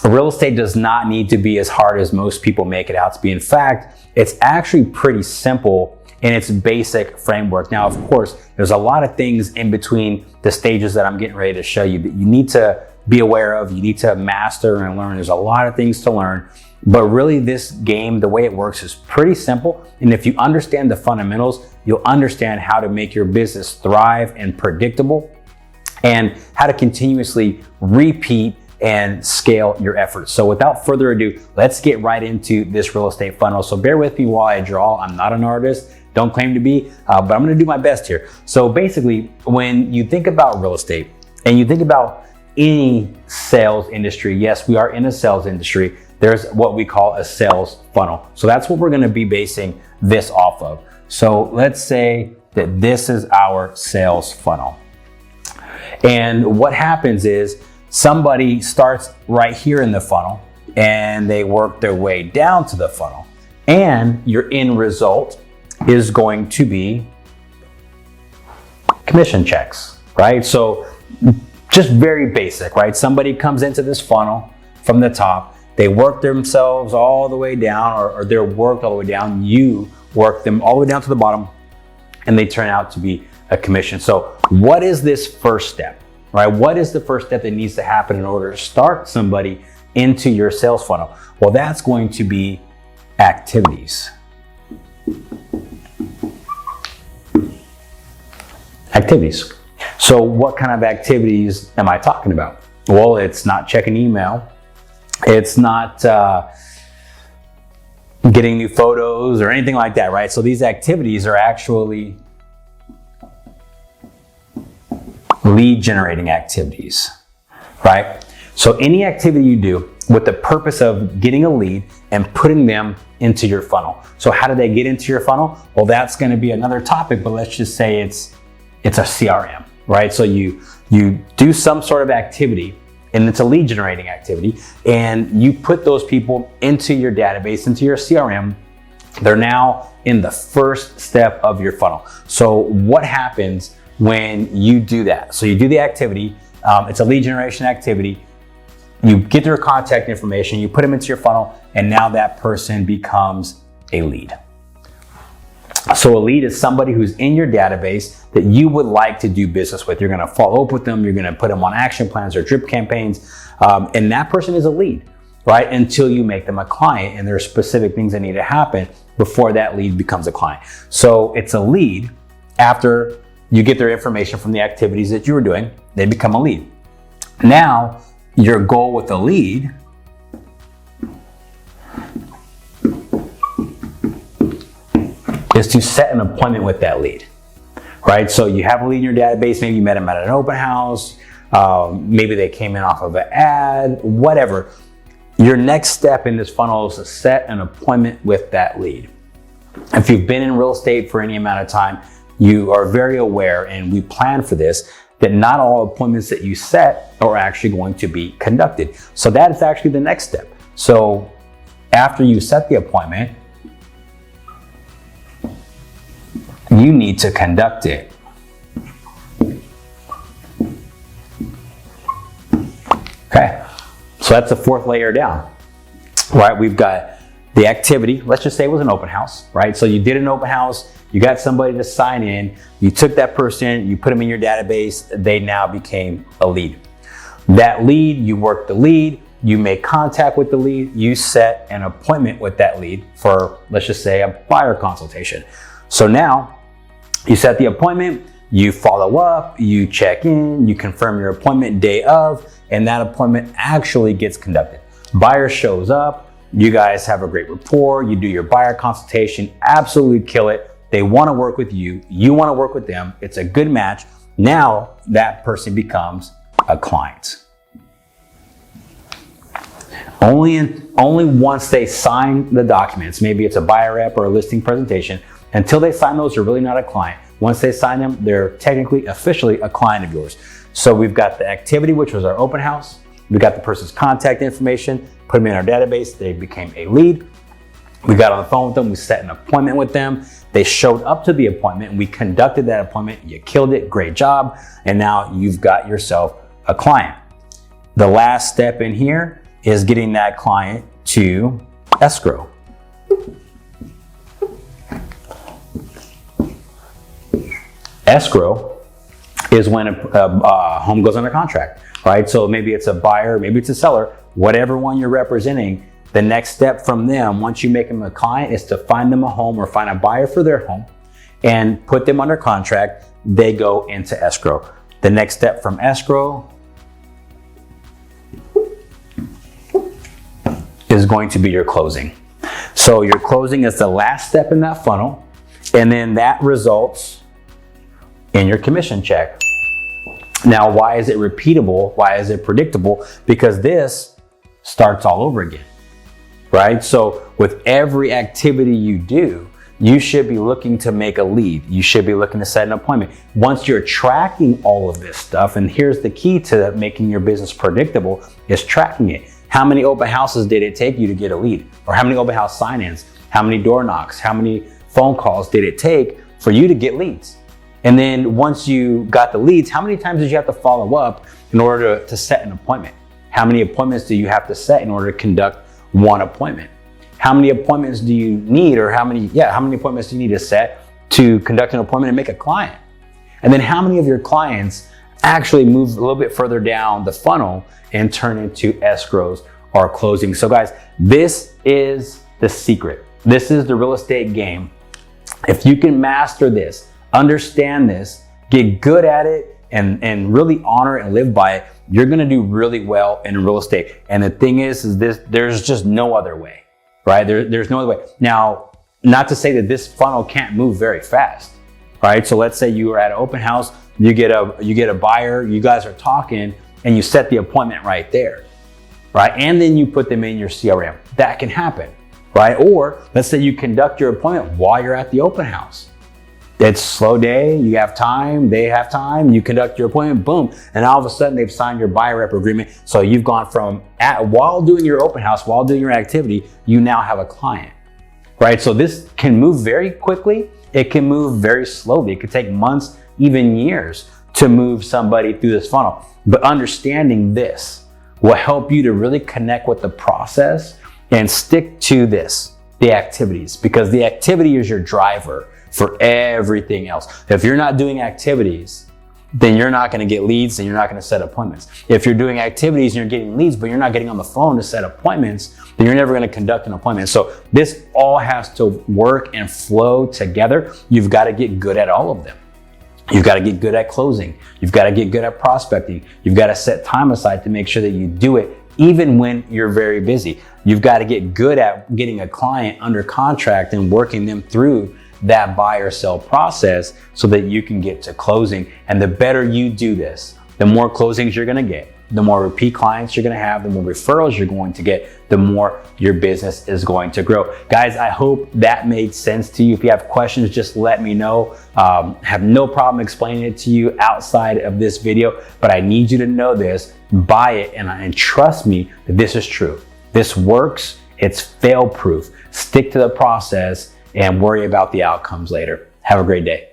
real estate does not need to be as hard as most people make it out to be. In fact, it's actually pretty simple in its basic framework. Now, of course, there's a lot of things in between the stages that I'm getting ready to show you that you need to be aware of, you need to master and learn. There's a lot of things to learn, but really this game, the way it works is pretty simple. And if you understand the fundamentals, you'll understand how to make your business thrive and predictable, and how to continuously repeat and scale your efforts. So without further ado, let's get right into this real estate funnel. So bear with me while I draw. I'm not an artist, don't claim to be, but I'm gonna do my best here. So basically, when you think about real estate and you think about any sales industry, yes, we are in a sales industry, there's what we call a sales funnel. So that's what we're gonna be basing this off of. So let's say that this is our sales funnel. And what happens is somebody starts right here in the funnel and they work their way down to the funnel, and your end result is going to be commission checks, right? So just very basic, right? Somebody comes into this funnel from the top, they work themselves all the way down, or they're worked all the way down. You work them all the way down to the bottom, and they turn out to be a commission. So what is this first step, right? What is the first step that needs to happen in order to start somebody into your sales funnel? Well, that's going to be activities. Activities. So what kind of activities am I talking about? Well, it's not checking email. It's not getting new photos or anything like that, right? So these activities are actually lead generating activities, right? So any activity you do with the purpose of getting a lead and putting them into your funnel. So how do they get into your funnel? Well, that's going to be another topic, but let's just say it's a CRM, right? So you do some sort of activity, and it's a lead generating activity, and you put those people into your database, into your CRM. They're now in the first step of your funnel. So what happens when you do that? So you do the activity, it's a lead generation activity, you get their contact information, you put them into your funnel, and now that person becomes a lead. So a lead is somebody who's in your database that you would like to do business with. You're gonna follow up with them, you're gonna put them on action plans or drip campaigns, and that person is a lead, right? Until you make them a client, and there are specific things that need to happen before that lead becomes a client. So it's a lead. After you get their information from the activities that you were doing, they become a lead. Now, your goal with a lead is to set an appointment with that lead, right? So you have a lead in your database, maybe you met them at an open house, maybe they came in off of an ad, whatever. Your next step in this funnel is to set an appointment with that lead. If you've been in real estate for any amount of time, you are very aware, and we plan for this, that not all appointments that you set are actually going to be conducted. So that is actually the next step. So after you set the appointment, you need to conduct it. Okay, so that's the fourth layer down, right? We've got the activity. Let's just say it was an open house, right? So you did an open house, you got somebody to sign in, you took that person, you put them in your database, they now became a lead. That lead, you work the lead, you make contact with the lead, you set an appointment with that lead for, let's just say, a buyer consultation. So now you set the appointment, you follow up, you check in, you confirm your appointment day of, and that appointment actually gets conducted. Buyer shows up, you guys have a great rapport, you do your buyer consultation, absolutely kill it. They want to work with you, you want to work with them, it's a good match. Now that person becomes a client. Only once they sign the documents, maybe it's a buyer rep or a listing presentation, until they sign those, they're really not a client. Once they sign them, they're technically, officially a client of yours. So we've got the activity, which was our open house. We got the person's contact information, put them in our database, they became a lead. We got on the phone with them, we set an appointment with them. They showed up to the appointment, and we conducted that appointment. You killed it, great job. And now you've got yourself a client. The last step in here is getting that client to escrow. Escrow is when a home goes under contract, right? So maybe it's a buyer, maybe it's a seller, whatever one you're representing. The next step from them, once you make them a client, is to find them a home or find a buyer for their home and put them under contract. They go into escrow. The next step from escrow is going to be your closing. So your closing is the last step in that funnel, and then that results in your commission check. Now, why is it repeatable? Why is it predictable? Because this starts all over again, right? So with every activity you do, you should be looking to make a lead. You should be looking to set an appointment. Once you're tracking all of this stuff, and here's the key to making your business predictable, is tracking it. How many open houses did it take you to get a lead? Or how many open house sign-ins? How many door knocks? How many phone calls did it take for you to get leads? And then once you got the leads, how many times did you have to follow up in order to set an appointment? How many appointments do you have to set in order to conduct one appointment? How many appointments do you need, or how many appointments do you need to set to conduct an appointment and make a client? And then how many of your clients actually move a little bit further down the funnel and turn into escrows or closing? So guys, this is the secret. This is the real estate game. If you can master this, understand this, get good at it, and really honor it and live by it, you're gonna do really well in real estate. And the thing is this, there's just no other way, right? There's no other way. Now, not to say that this funnel can't move very fast, right? So let's say you are at an open house, you get a buyer, you guys are talking, and you set the appointment right there, right? And then you put them in your CRM. That can happen, right? Or let's say you conduct your appointment while you're at the open house. It's a slow day, you have time, they have time, you conduct your appointment, boom, and all of a sudden they've signed your buyer rep agreement. So you've gone from, while doing your open house, while doing your activity, you now have a client, right? So this can move very quickly, it can move very slowly. It could take months, even years to move somebody through this funnel. But understanding this will help you to really connect with the process and stick to this, the activities, because the activity is your driver for everything else. If you're not doing activities, then you're not going to get leads and you're not going to set appointments. If you're doing activities and you're getting leads, but you're not getting on the phone to set appointments, then you're never going to conduct an appointment. So this all has to work and flow together. You've got to get good at all of them. You've got to get good at closing. You've got to get good at prospecting. You've got to set time aside to make sure that you do it even when you're very busy. You've got to get good at getting a client under contract and working them through that buy or sell process so that you can get to closing. And the better you do this, the more closings you're going to get, the more repeat clients you're going to have, the more referrals you're going to get, the more your business is going to grow. Guys, I hope that made sense to you. If you have questions, just let me know. Have no problem explaining it to you outside of this video, but I need you to know this, buy it, and trust me that this is true. This works. It's fail proof. Stick to the process and worry about the outcomes later. Have a great day.